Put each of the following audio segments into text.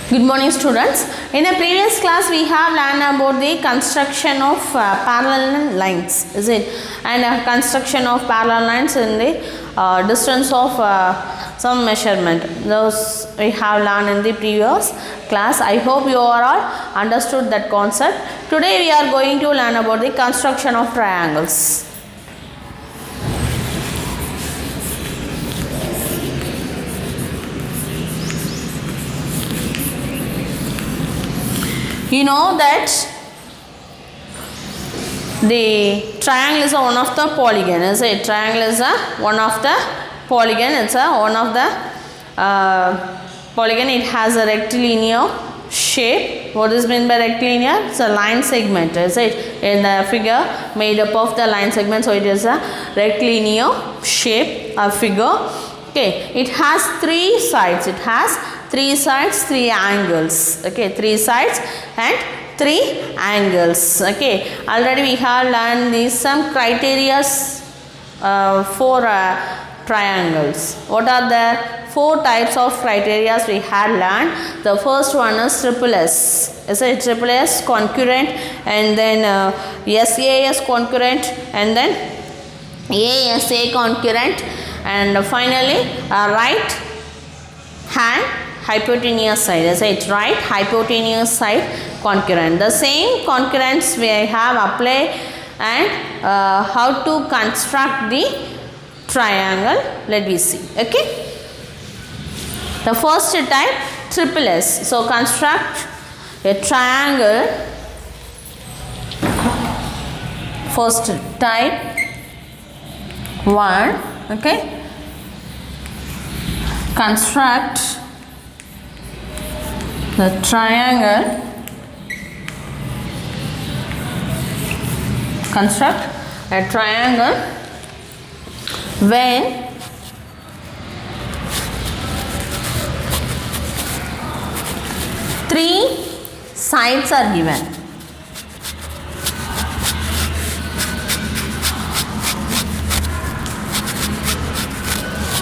Good morning students. In a previous class we have learned about the construction of parallel lines, is it? And construction of parallel lines in the distance of some measurement. Those we have learned in the previous class. I hope you are all understood that concept. Today we are going to learn about the construction of triangles. You know that the triangle is one of the polygon, is it? Triangle is one of the polygon. It's one of the polygon. It has a rectilinear shape. What is meant by rectilinear? It's a line segment, is it? In the figure made up of the line segment, so it is a rectilinear shape figure. Okay, it has three sides. It has three sides, three angles. Okay, three sides and three angles. Okay, already we have learned these some criteria for triangles. What are the four types of criteria we had learned? The first one is triple S. Is it triple S concurrent, and then SAS concurrent, and then ASA concurrent, and finally right hand hypotenuse side, is it? Right hypotenuse side concurrent. The same concurrence we have applied, and how to construct the triangle, let me see. Okay, the first type triple S. So construct a triangle. First type 1. Okay, construct the triangle. Construct a triangle when three sides are given.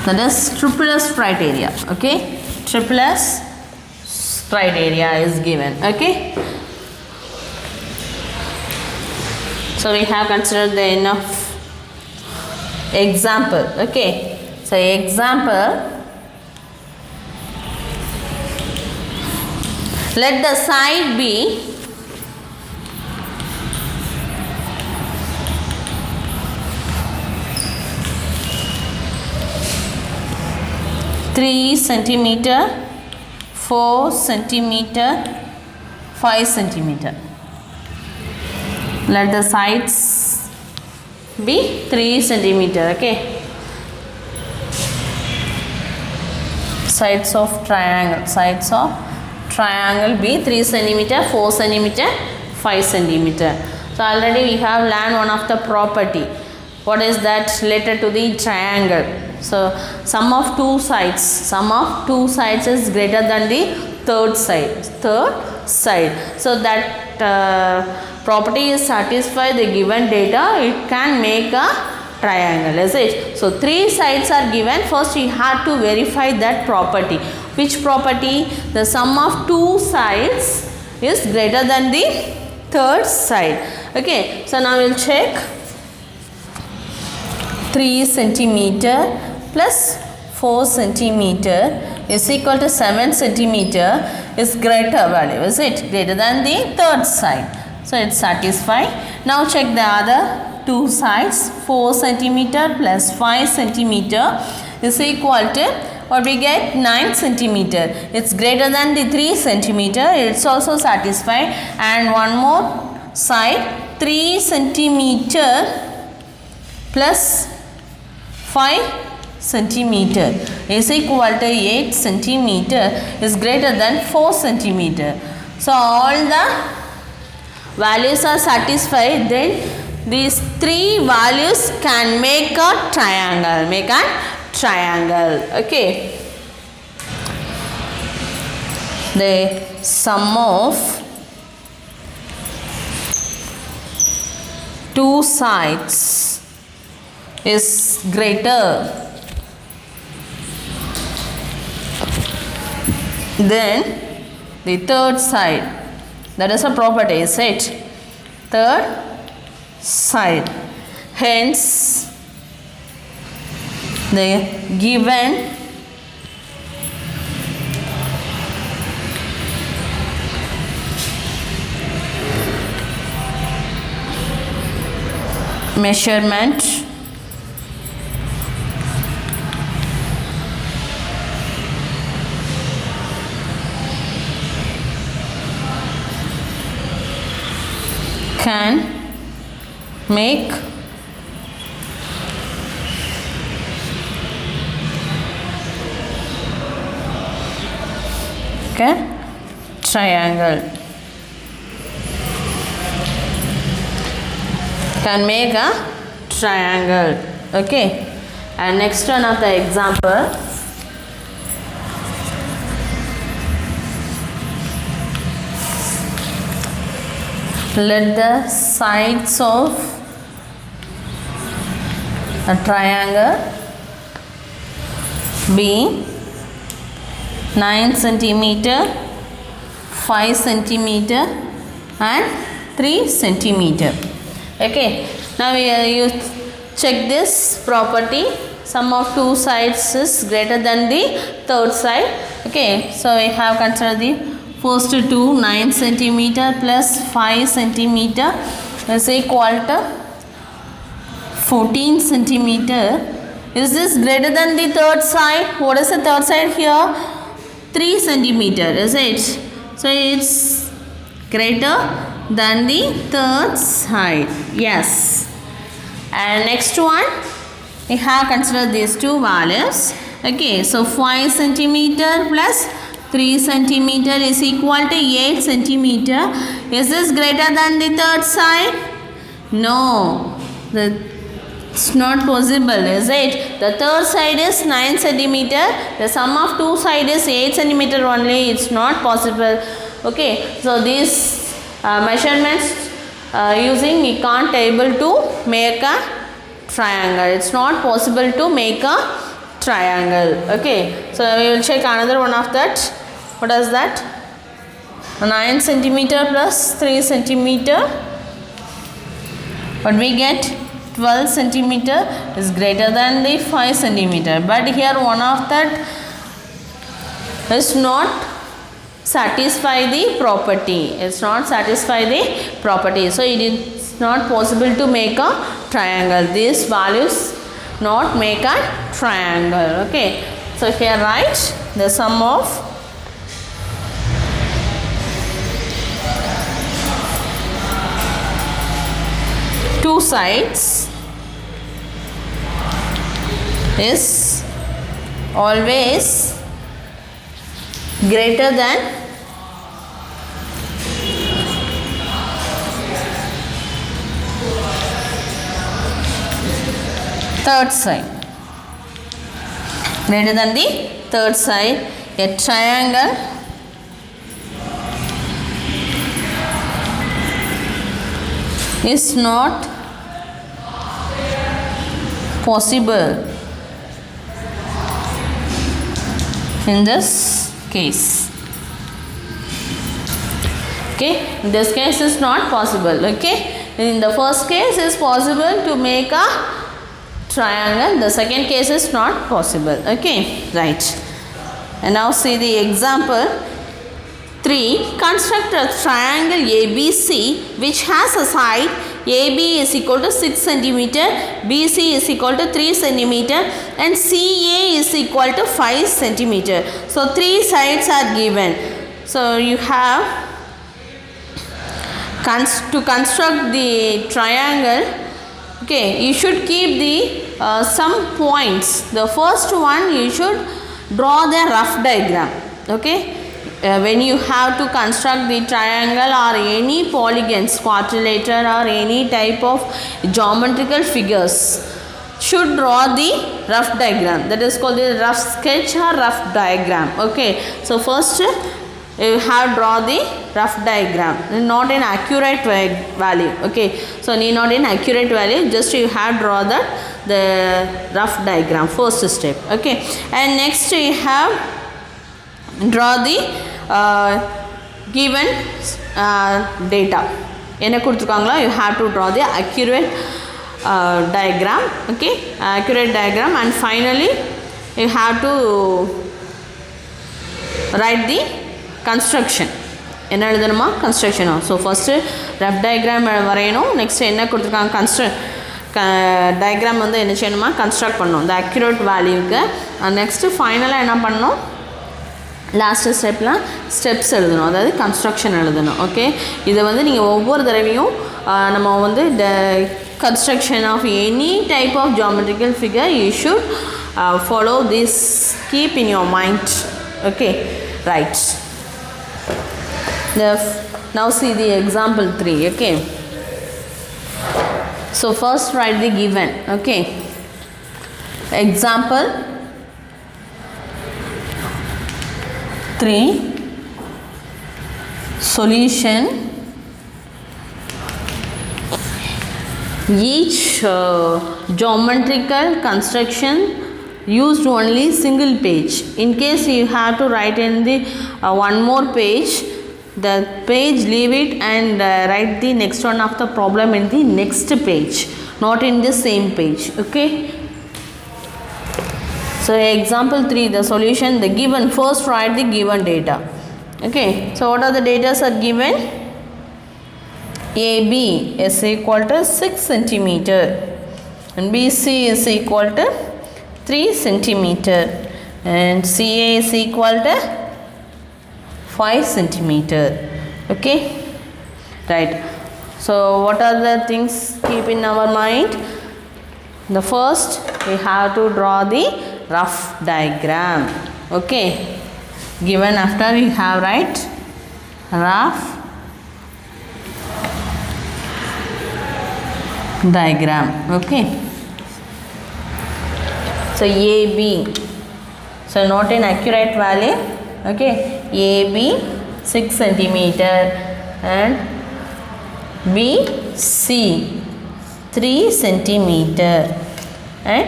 That is triple S criteria. Okay, triple S criteria is given. Okay, so we have considered the enough example. Okay, so example, let the side be (3 centimeter, 4 centimeter, 5 centimeter). Let the sides be 3 centimeter. Okay, sides of triangle be 3 centimeter, 4 centimeter, 5 centimeter. So already we have learned one of the property. What is that related to the triangle? So sum of two sides is greater than the third side. So that property is satisfied the given data, it can make a triangle, is it? So three sides are given. First we have to verify that property. Which property? The sum of two sides is greater than the third side. Okay, so now we'll check. 3 centimeter plus 4 centimeter is equal to 7 centimeter is greater value, is it? Greater than the third side. So it's satisfied. Now check the other two sides. 4 centimeter plus 5 centimeter is equal to what we get? 9 centimeter. It's greater than the 3 centimeter. It's also satisfied. And one more side, 3 centimeter plus 5 centimeter is equal to 8 centimeter is greater than 4 centimeter. So all the values are satisfied, then these three values can make a triangle. Okay, the sum of two sides is greater than the third side. That is a property, is it? Third side. Hence, the given measurement can make triangle. Can make a triangle. Okay. And next one of the example. Let the sides of a triangle be 9 centimeter, 5 centimeter and 3 centimeter. Okay, now you check this property. Sum of two sides is greater than the third side. Okay, so we have considered the first two. 9 centimeter plus 5 centimeter is equal to 14 centimeter. Is this greater than the third side? What is the third side here? 3 centimeter, is it? So it's greater than the third side. Yes. And next one, we have considered these two values. Okay, so 5 centimeter plus 3 centimeter is equal to 8 centimeter. Is this greater than the third side? No. It's not possible, is it? The third side is 9 centimeter. The sum of two sides is 8 centimeter only. It's not possible. Okay, so these measurements using, we can't able to make a triangle. It's not possible to make a triangle. Okay, so we will check another one of that. What is that? 9 centimeter plus 3 centimeter. What we get? 12 centimeter is greater than the 5 centimeter. But here one of that is not satisfy the property. It's not satisfy the property. So it is not possible to make a triangle. These values not make a triangle. Okay. So here write the sum of two sides is always greater than third side. Greater than the third side. A triangle is not possible in this case. Okay, in this case is not possible. Okay, in the first case is possible to make a triangle. The second case is not possible. Okay, right. And now see the example 3. Construct a triangle ABC which has a side AB is equal to 6 centimeter, BC is equal to 3 centimeter and CA is equal to 5 centimeter. So 3 sides are given. So you have to construct the triangle. Okay, you should keep the some points. The first one you should draw the rough diagram. Okay, when you have to construct the triangle or any polygons, quadrilateral or any type of geometrical figures, should draw the rough diagram. That is called the rough sketch or rough diagram. Okay, so first you have draw the rough diagram, not an accurate value. Okay, so not an accurate value, just you have draw the rough diagram, first step. Okay, and next you have draw the given data என்ன கொடுத்துருக்காங்களோ you have to draw the accurate diagram. Okay, accurate diagram, and finally you have to write the construction. என்ன எழுதணுமா construction. So first rough diagram வரையணும். next என்ன கொடுத்துருக்காங்க diagram வந்து என்ன செய்யணுமா construct பண்ணணும் the accurate valueக்கு. next ஃபைனலாக என்ன பண்ணணும் லாஸ்ட் ஸ்டெப்லாம் ஸ்டெப்ஸ் எழுதணும், அதாவது கன்ஸ்ட்ரக்ஷன் எழுதணும். ஓகே, இதை வந்து நீங்கள் ஒவ்வொரு தடவையும் நம்ம வந்து construction of any type of geometrical figure you should follow this, keep in your mind. Okay, right. Now see the example 3. Okay, so first write the given. Okay, example 3, solution. Each geometrical construction used only single page. In case you have to write in the one more page, the page leave it and write the next one of the problem in the next page, not in the same page. Okay, so example 3, the solution, the given, first write the given data. Okay, so what are the data are given? AB is equal to 6 centimeter and BC is equal to 3 centimeter and CA is equal to 5 centimeter. Okay, right. So what are the things keep in our mind? The first we have to draw the rough diagram. Okay, given after we have write rough diagram. Okay, so AB, so not an accurate value. Okay, AB 6 centimeter and BC 3 centimeter and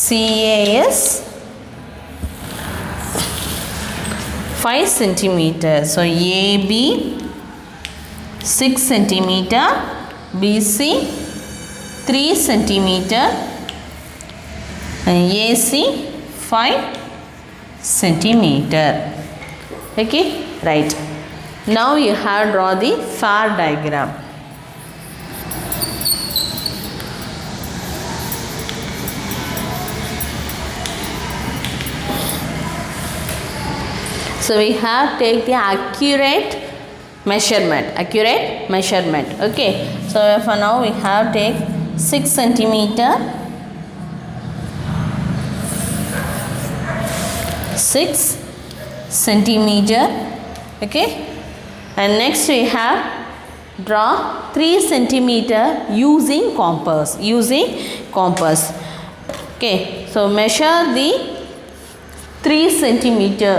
CA is 5 centimeter. So AB 6 centimeter, BC 3 centimeter and AC 5 centimeter. Okay, right. Now you have draw the FAR diagram. So we have take the accurate measurement. Okay, so for now we have take 6 centimeter, 6 centimeter. Okay, and next we have draw 3 centimeter using compass. Okay, so measure the 3 centimeter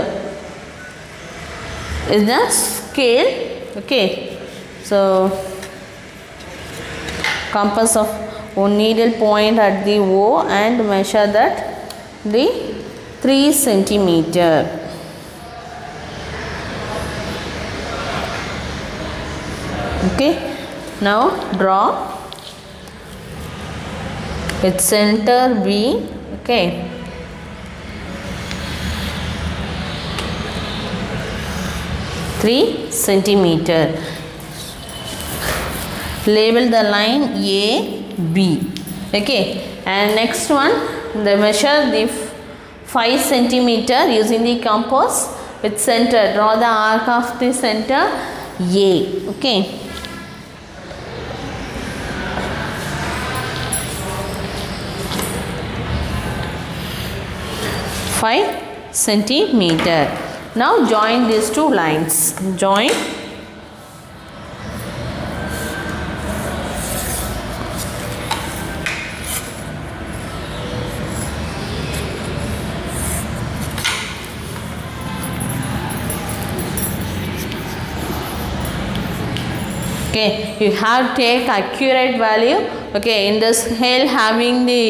is the scale. Okay, so compass of one needle point at the O and measure that the 3 centimeter. Okay, now draw its center B. Okay, centimeter. Label the line A, B. Okay, and next one, the measure the 5 centimeter using the compass with center. Draw the arc of the center A. Okay, centimeter. Now join these two lines. Join. Okay, you have to take accurate value. Okay, in the scale having the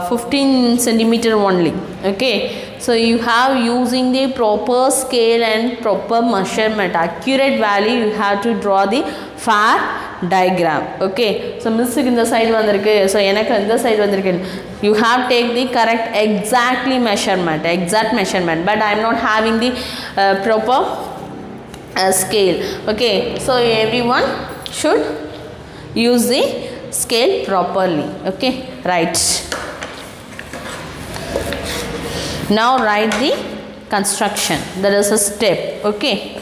15 centimeter only. Okay, so you have using the proper scale and proper measurement, accurate value, you have to draw the FAR diagram. Okay, so miss in the side vandirukku, so enakku indha side vandirukku, you have take the correct exact measurement, but I am not having the proper scale. Okay, so everyone should use the scale properly. Okay, right. Now write the construction. There is a step. Okay,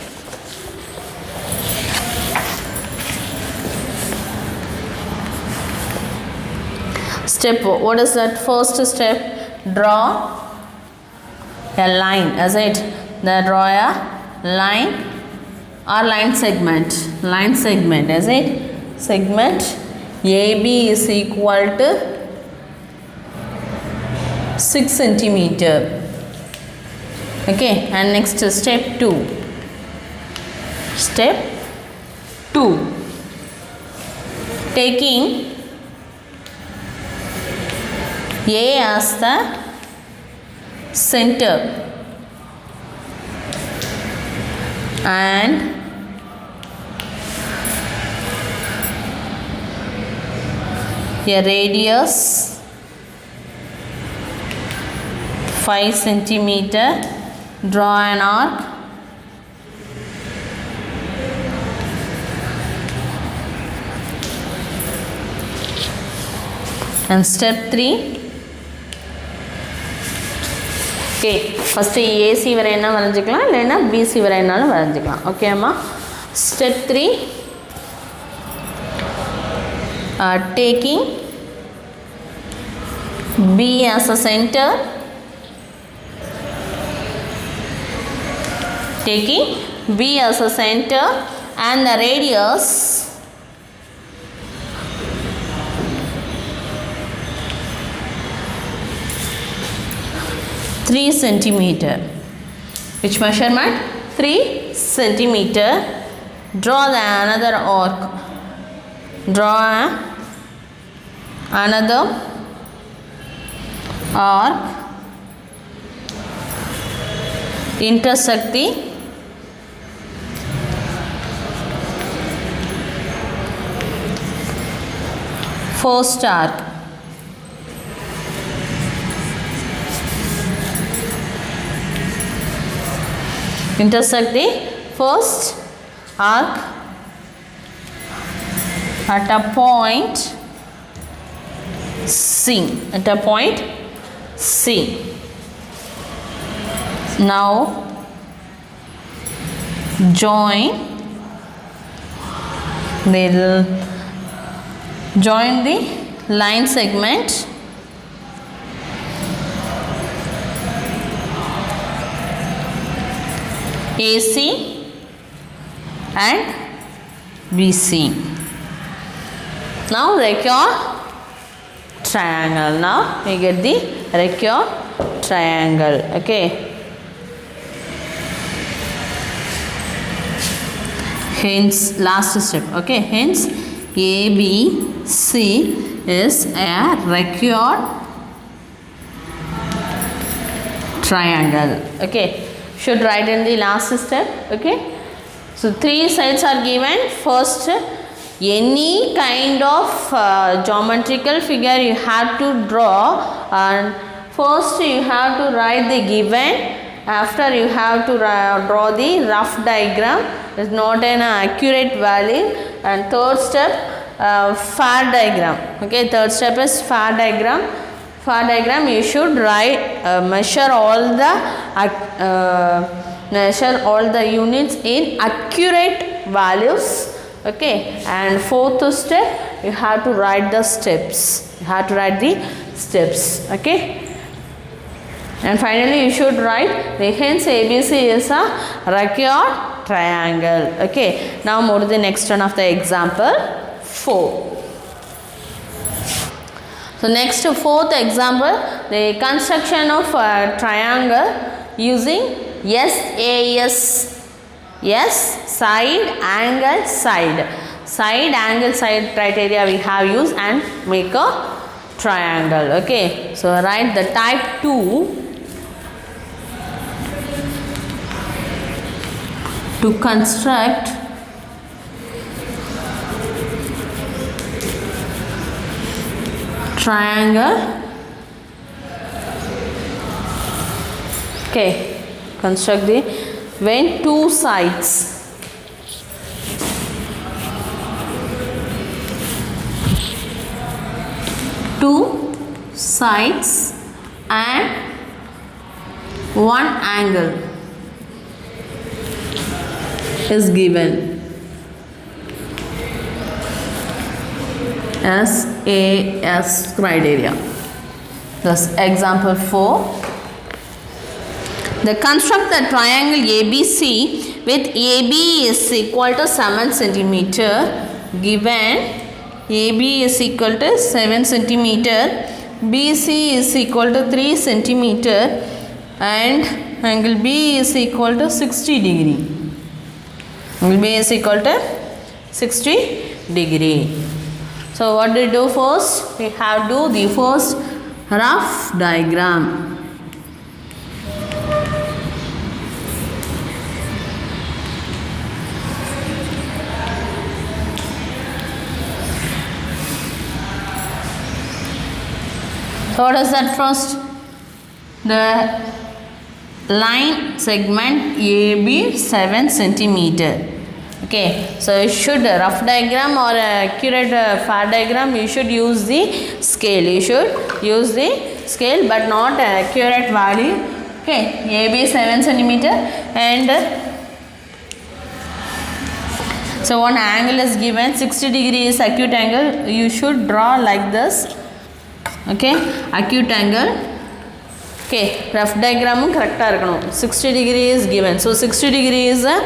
step, what is that first step? Draw a line, is it? Draw a line or line segment, is it? Segment AB is equal to 6 centimeter. Okay, and next step 2. Step 2, taking A as the center and a radius 5 centimeter, draw an arc and step 3. Okay, first AC வரையனா வரைஞ்சிக்கலாம், இல்லைனா BC வரையனாலும் வரைஞ்சிக்கலாம். Okay அம்மா. Step 3, taking B as a center, and the radius 3 centimeter. Which measurement? 3 centimeter. Draw another arc. Draw another arc. Intersect the first arc. Intersect the first arc at a point C. Now join the line segment AC and BC. Now record triangle. Now we get the record triangle. Okay, hence last step. Okay, hence ABC is a record triangle. Okay, should write in the last step. Okay, so 3 sides are given. First, any kind of geometrical figure you have to draw, and first you have to write the given, after you have to draw the rough diagram. It's not an accurate value. And third step, FAR diagram. Okay, third step is FAR diagram. FAR diagram, you should write measure all the units in accurate values. Okay, and fourth step, you have to write the steps. Okay, and finally you should write the hence ABC is a record triangle. Okay, now move to the next one of the example 4. So next, fourth example, the construction of a triangle using SAS. Yes, side, angle, side criteria we have used and make a triangle. Okay, so write the type 2 to construct triangle. Okay, construct the when two sides and one angle is given as AS criteria. Thus, example 4. The construct the triangle ABC with AB is equal to 7 centimeter. Given AB is equal to 7 centimeter, BC is equal to 3 centimeter, and angle B is equal to 60 degree. Angle B is equal to 60 degree. So what do we do first? We have to do the first rough diagram. So what is that first? The line segment AB 7 centimeter. Okay, so you should rough diagram or accurate far diagram, you should use the scale. You should use the scale but not accurate value. Okay, AB 7 centimeter, and so one angle is given, 60 degree is acute angle. You should draw like this. Okay, acute angle. Okay, rough diagram correct ah irukanum. 60 degree is given, so 60 degree is a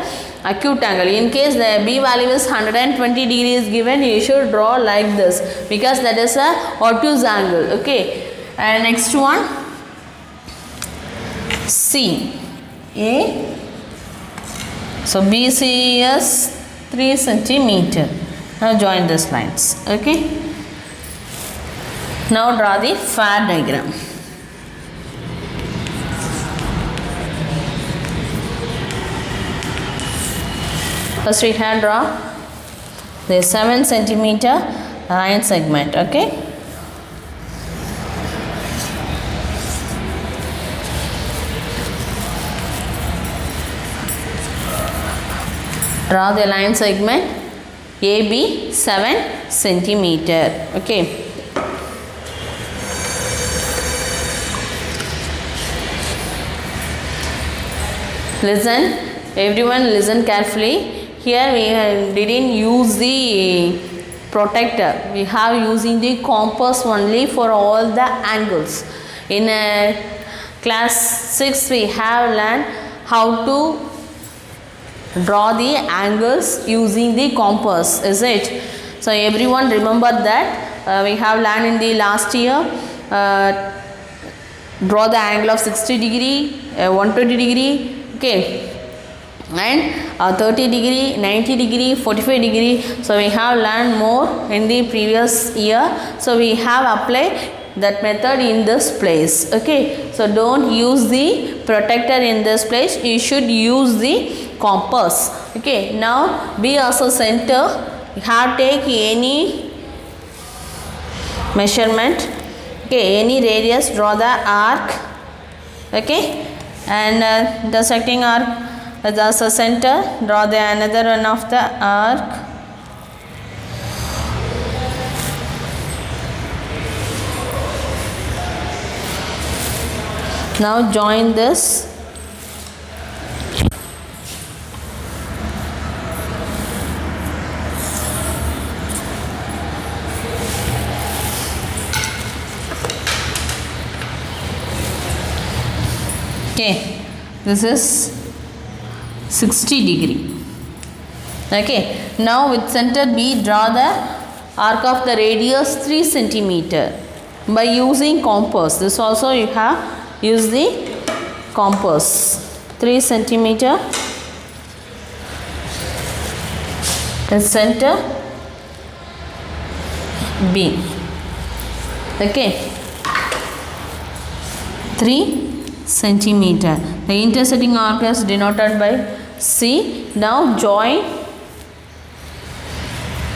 acute angle. In case the B value is 120 degree is given, you should draw like this because that is a obtuse angle. Okay, and next one C A. So BC is 3 centimeter. Now join these lines. Okay, now draw the far diagram. First we have draw the 7 centimeter line segment. Okay, draw the line segment AB 7 centimeter. Okay, listen, everyone listen carefully. Here we didn't use the protector, we have using the compass only for all the angles. In class 6 we have learned how to draw the angles using the compass, is it? So everyone remember that we have learned in the last year. Draw the angle of 60 degree, 120 degree, okay, and 30 degree, 90 degree, 45 degree. So we have learned more in the previous year, so we have applied that method in this place. Okay, so don't use the protector in this place, you should use the compass. Okay, now B as a center, you have take any measurement. Okay, any radius, draw the arc. Okay, and intersecting arc as a center, draw the another one of the arc. Now join this. Okay, this is 60 degree. Okay, now with center B, draw the arc of the radius 3 centimeter by using compass. This also you have used the compass. 3 centimeter the center B. Okay, 3 centimeter. The intersecting arc is denoted by C. Now join.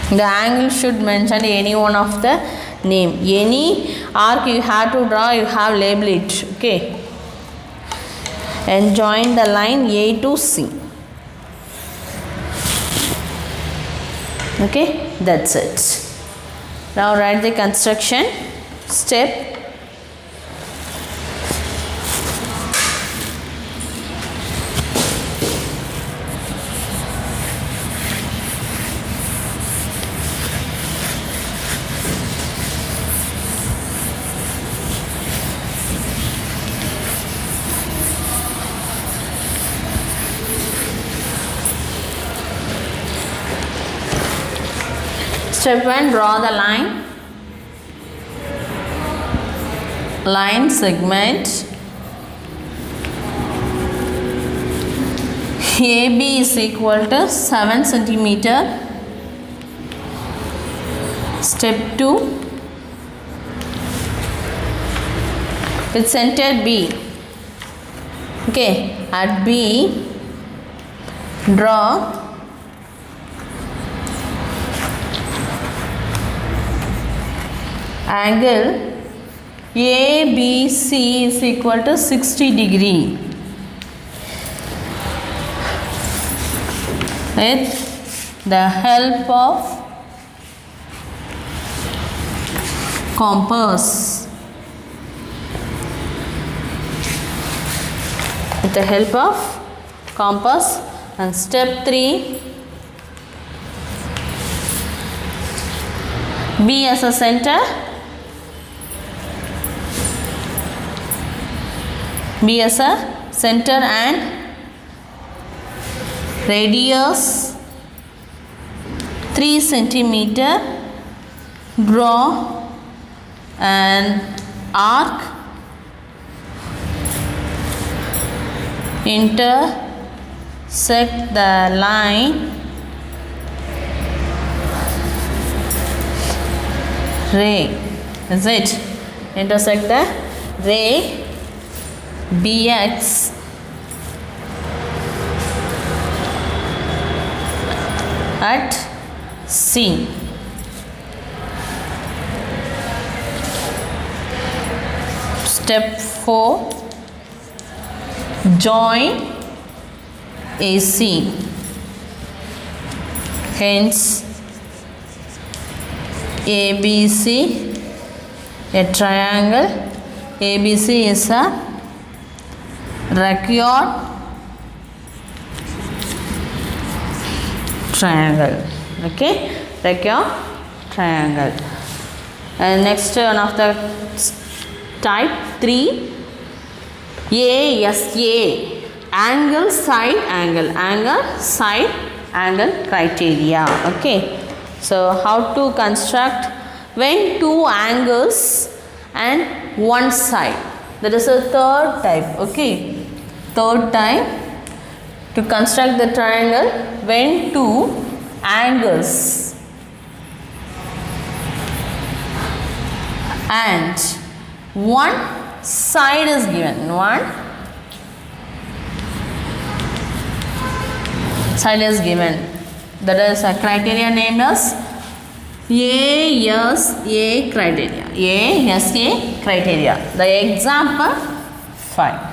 The angle should mention any one of the name. Any arc you have to draw, you have label it. Okay. And join the line A to C. Okay, that's it. Now write the construction. Step. Step 1, draw the line segment AB is equal to 7 centimeter. Step 2, with center B. Okay, at B, draw angle ABC is equal to 60 degree. With the help of compass. With the help of compass. And step 3, B as a center. B as a center and radius 3 centimeter. Draw an arc intersect the line ray. Is it? Intersect the ray BX at C. Step 4, join AC. Hence ABC, a triangle. ABC is a Rachiot triangle. Okay, Rachiot triangle. And next one of the type 3, ASA, angle side angle criteria. Okay, so how to construct when two angles and one side, that is a third type. Okay, third type to construct the triangle when two angles and one side is given. One side is given. That is a criteria named as ASA criteria. ASA criteria. The example 5.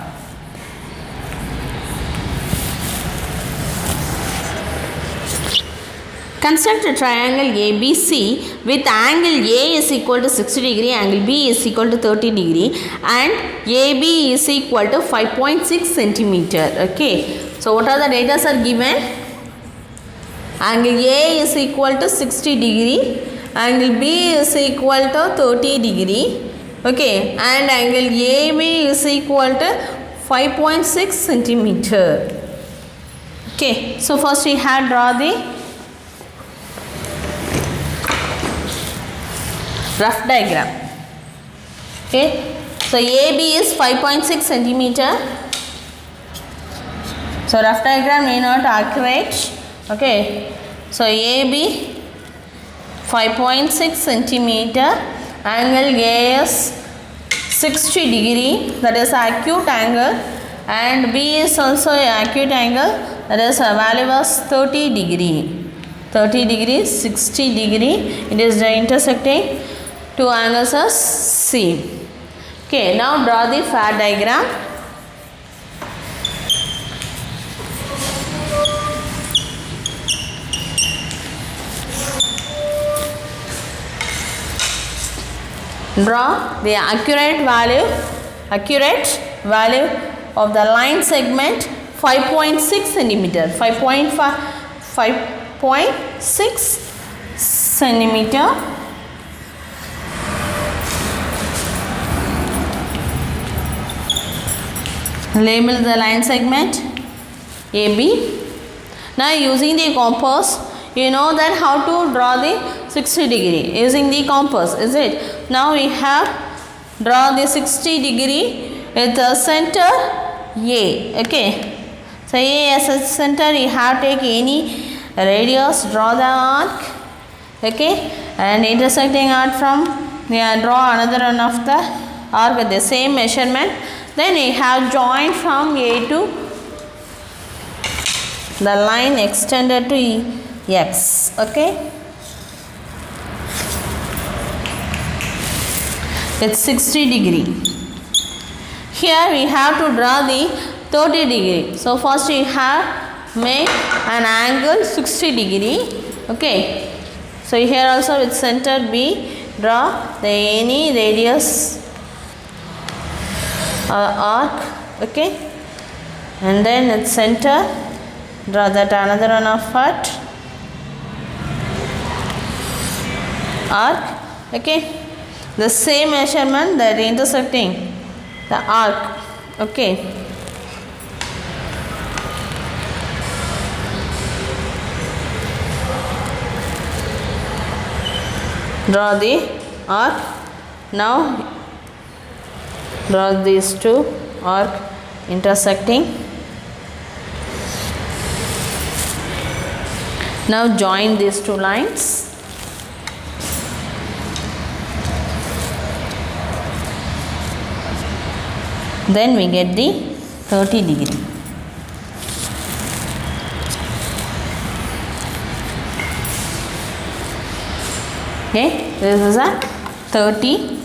Construct a triangle ABC with angle A is equal to 60 degree, angle B is equal to 30 degree and AB is equal to 5.6 centimeter. Okay. So, what are the data are given? Angle A is equal to 60 degree, angle B is equal to 30 degree. Okay. And angle AB is equal to 5.6 centimeter. Okay. So, first we have draw the rough diagram. Okay, so AB is 5.6 centimeter. So rough diagram may not accurate. Okay, so AB 5.6 centimeter, angle A is 60 degree, that is acute angle, and B is also acute angle that is value was 30 degree. 30 degree, 60 degree. It is the intersecting two angles as C. Okay, now draw the FAD diagram. Draw the accurate value of the line segment 5.6 centimeter. 5.6 centimeter. Label the line segment AB. Now using the compass, you know that how to draw the 60 degree using the compass, is it? Now we have draw the 60 degree with the center A. Okay. So A as a center, you have take any radius, draw the arc. Okay. And intersecting arc from, draw another one of the arc with the same measurement. Then we have joined from A to the line extended to X. Okay. It's 60 degree. Here we have to draw the 30 degree. So first we have make an angle 60 degree. Okay. So here also with center B, draw the any radius arc. Okay. And then at center, draw that another one of it. Arc. Okay. The same measurement that intersecting the arc. Okay. Draw the arc. Now draw these two arc intersecting. Now join these two lines. Then we get the 30 degree. Okay, this is a 30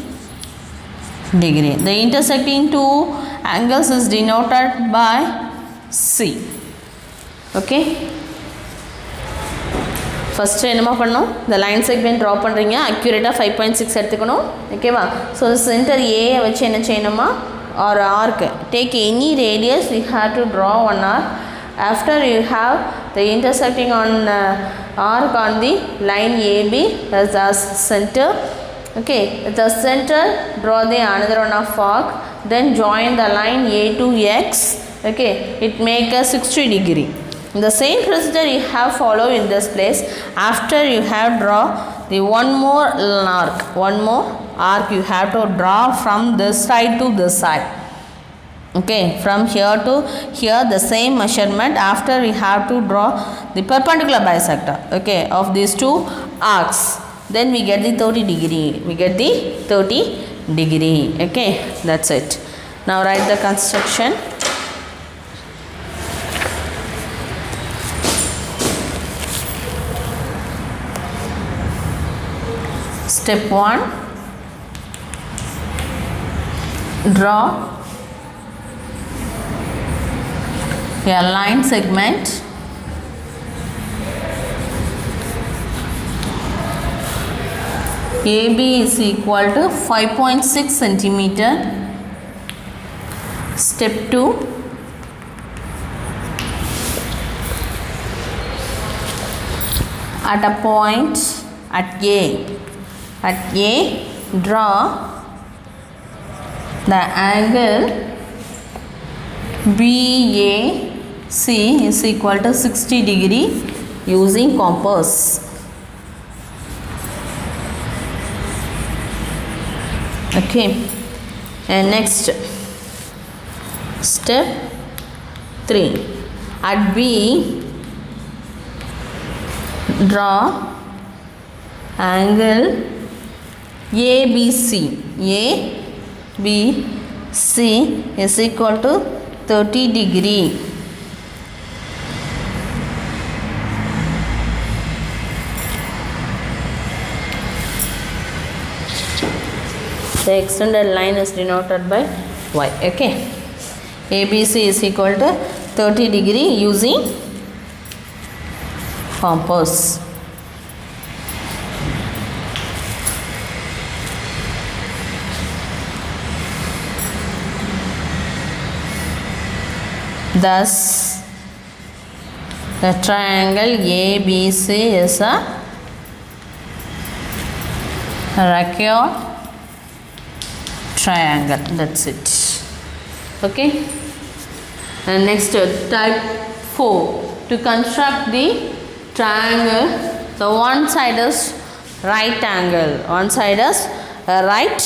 degree. The intersecting two angles is denoted by C. Okay. First enema பண்ணனும் the line segment draw பண்றீங்க accurate 5.6 எடுத்துக்கணும் ஓகேவா so center A வச்சு என்ன செய்யணுமா or arc take any radius you have to draw one arc after you have the intersecting on arc on the line AB as the center. Okay, at the center draw the another one of arc, then join the line A to X. Okay, it make a 60 degree. The same procedure you have follow in this place. After you have draw the one more arc you have to draw from this side to this side. Okay, from here to here the same measurement. After we have to draw the perpendicular bisector, okay, of these two arcs. Then we get the 30 degree. We get the 30 degree. Okay, that's it. Now write the construction. Step 1. Draw a line segment AB is equal to 5.6 centimeter. Step 2. At a point at A, draw the angle BAC is equal to 60 degree using compass. Okay, and next step 3. At B, draw angle ABC. ABC is equal to 30 degree. The extended line is denoted by y. Okay. ABC is equal to 30 degree using compass. Thus, the triangle ABC is a racquet triangle. That's it. Okay. And next, type 4. To construct the triangle, so one side is right angle. One side is a right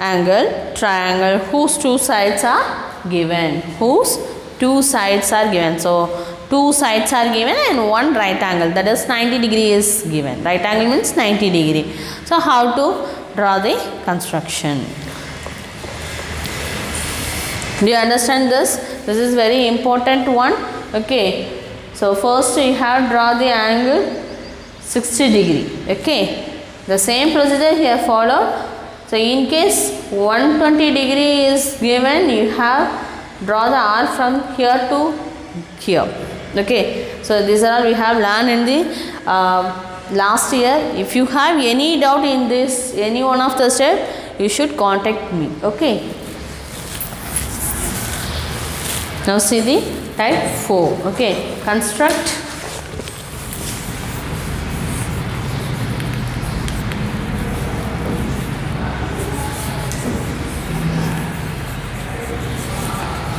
angle triangle whose two sides are given. Whose two sides are given. So, two sides are given and one right angle, that is 90 degree is given. Right angle means 90 degree. So, how to draw the construction? Do you understand this? This is very important one. Okay. So, first you have draw the angle 60 degree. Okay. The same procedure here followed. So, in case 120 degree is given, you have draw the arc from here to here. Okay. So, these are all we have learned in the last year. If you have any doubt in this, any one of the step, you should contact me. Okay. Now, see the type 4. Okay. Construct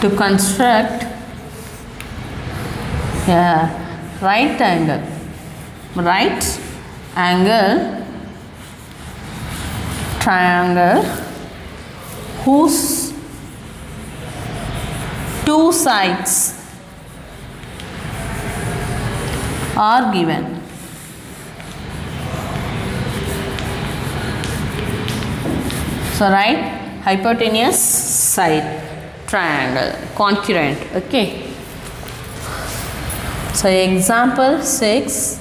to construct a right angle triangle whose two sides are given. So, right hypotenuse side triangle concurrent. Okay. So, example 6.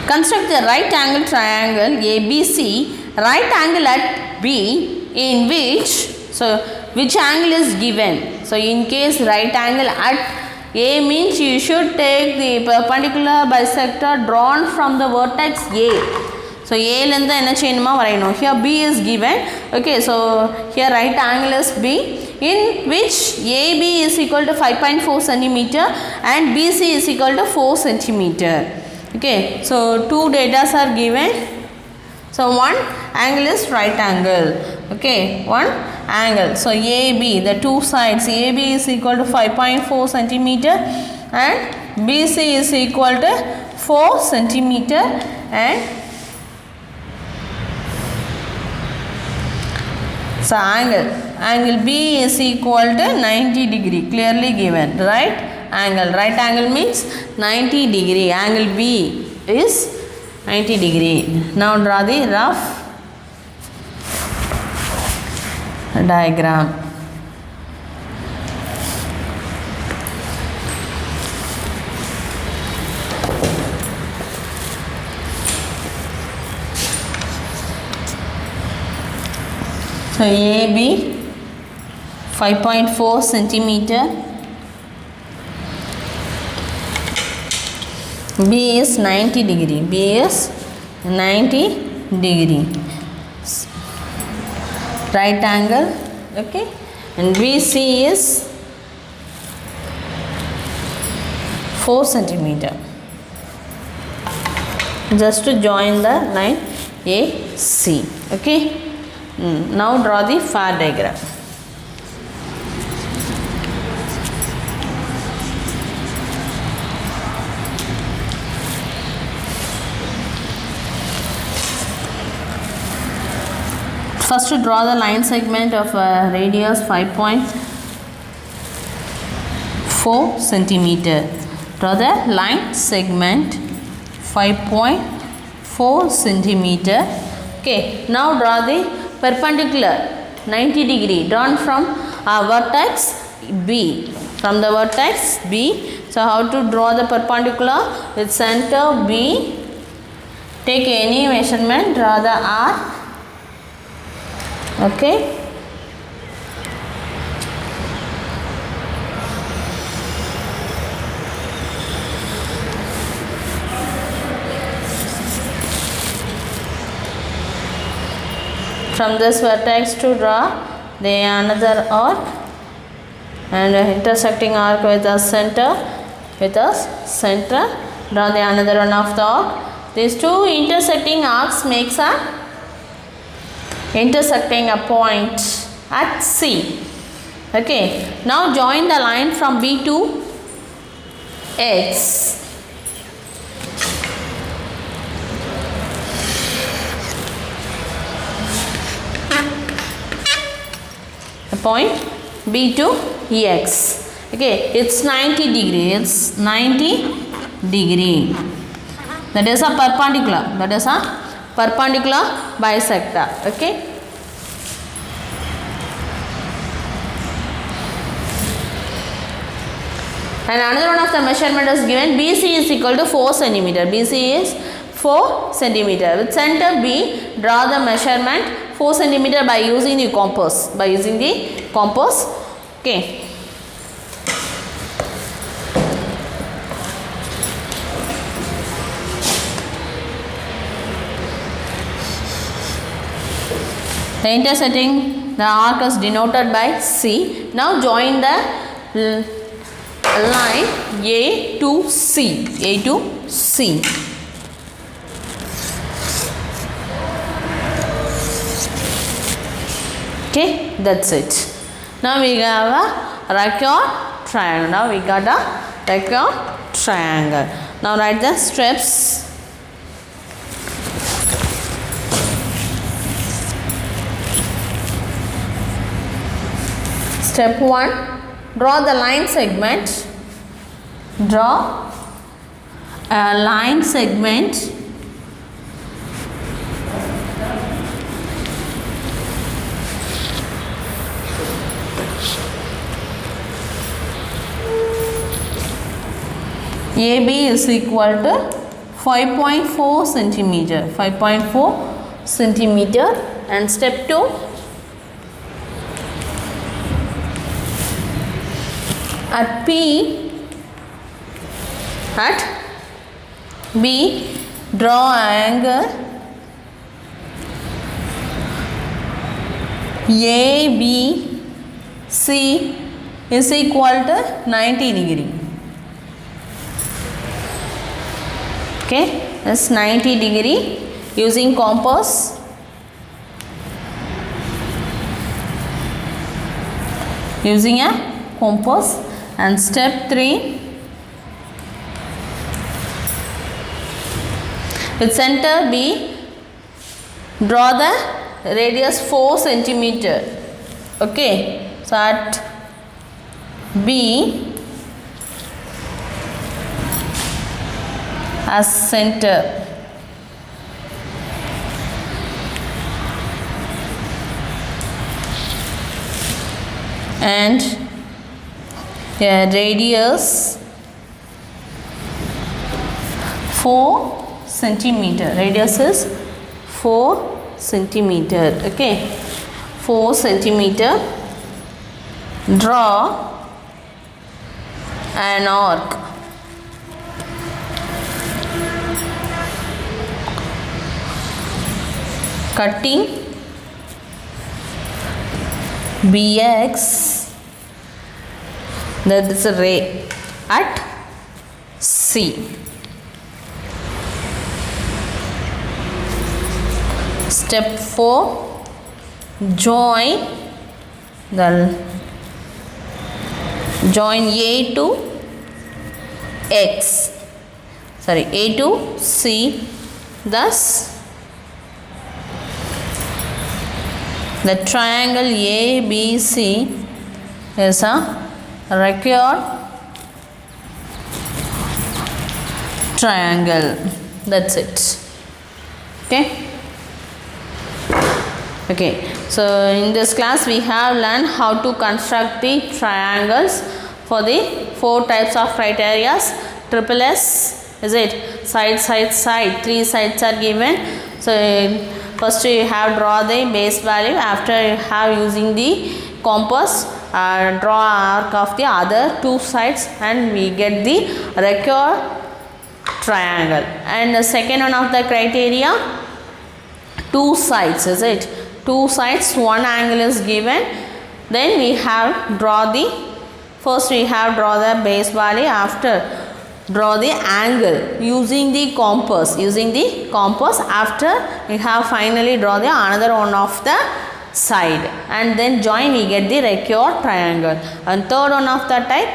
Construct the right angle triangle ABC, right angle at B, in which angle is given. So, in case right angle at A means you should take the perpendicular bisector drawn from the vertex A. So, A length enna cheyanuma varayanum. Here B is given. Okay, so here right angle is B, in which AB is equal to 5.4 centimeter and BC is equal to 4 centimeter. Okay, so two data are given. So, one angle is right angle. Okay, one angle. So, AB, the two sides, AB is equal to 5.4 centimeter and BC is equal to 4 centimeter and so angle B is equal to 90 degree, clearly given, right angle means 90 degree, angle B is 90 degree. Now, draw the rough diagram. So, AB 5.4 centimeter, B is 90 degree, B is 90 degree, right angle, okay, and BC is 4 centimeter. Just to join the line AC, okay. Now, draw the far diagram. First, to draw the line segment of radius 5.4 centimeter. Draw the line segment 5.4 centimeter. Okay. Now, draw the perpendicular 90 degree drawn from a vertex B. From the vertex B. So how to draw the perpendicular? With center B. Take any measurement, draw the arc. Okay. From this vertex to draw the another arc and intersecting arc with a center. Draw the another one of the arc. These two intersecting arcs makes a intersecting a point at C. Okay. Now join the line from B to X. The point B to X. Okay, it's 90 degree. It's 90 degree. That is a perpendicular. That is a perpendicular bisector. Okay. And another one of the measurement is given. BC is equal to 4 centimeter. BC is 4 centimeter. With center B, draw the measurement 4 centimeter by using the compass. Okay. The intersecting the arc is denoted by C. Now join the line A to C. A to C. Okay, that's it. Now we have a racquet triangle. Now we got a racquet triangle. Now write the steps. Step 1. Draw the line segment. Draw a line segment AB is equal to 5.4 centimeter. 5.4 centimeter. And step 2. At B, draw angle ABC is equal to 90 degree. Okay, that's 90 degree using compass. Using a compass. And step 3, with center B, draw the radius 4 centimeter. Okay, so at B as center. And radius 4 centimeter. Radius is 4 centimeter. Okay, 4 centimeter. Draw an arc. Cutting BX. That is a ray at C. Step 4. Join A to X. Sorry, A to C. Thus, the triangle ABC is a racquet triangle. That's it. Okay. Okay, so in this class we have learned how to construct the triangles for the 4 types of criteria. Triple S, is it? Side, side, side. 3 sides are given. So first you have draw the base value. After you have using the compass, draw arc of the other 2 sides, and we get the required triangle. And the second one of the criteria, 2 sides, is it? 2 sides, 1 angle is given. Then we have draw the, first we have draw the base value, after draw the angle using the compass, after we have finally draw the another one of the side, and then join, we get the required triangle. And third one of the type,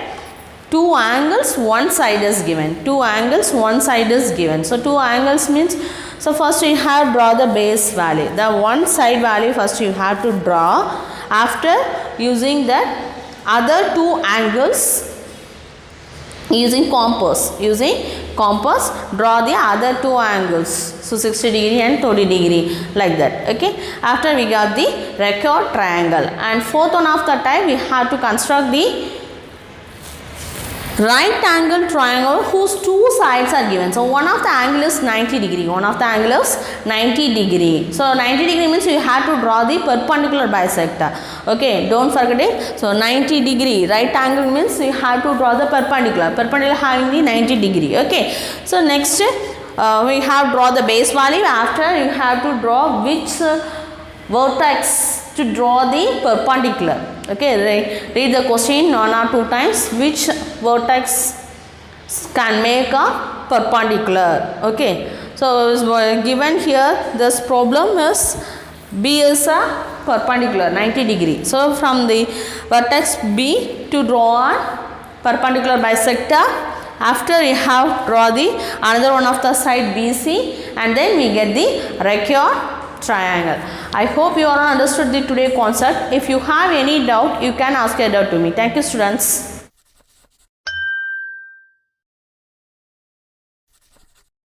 2 angles, 1 side is given. 2 angles, 1 side is given. So 2 angles means, so first you have draw the base value, the one side value first you have to draw. After using that other 2 angles, using compass, draw the other 2 angles. So 60 degree and 30 degree, like that. Okay. After we got the required triangle. And fourth one of the type, we have to construct the right angle triangle whose 2 sides are given. So one of the angle is 90 degree. So 90 degree means you have to draw the perpendicular bisector. Okay, don't forget it. So 90 degree right angle means you have to draw the perpendicular having the 90 degree. Okay, so next we have draw the base value. After you have to draw which vertex to draw the perpendicular. Okay, read the question 1 or 2 times. Which vertex can make a perpendicular? Okay, so given here this problem is B is a perpendicular 90 degree. So from the vertex B to draw a perpendicular bisector. After we have draw the another one of the side BC, and then we get the required triangle. I hope you all understood the today concept. If you have any doubt, you can ask a doubt to me. Thank you, students.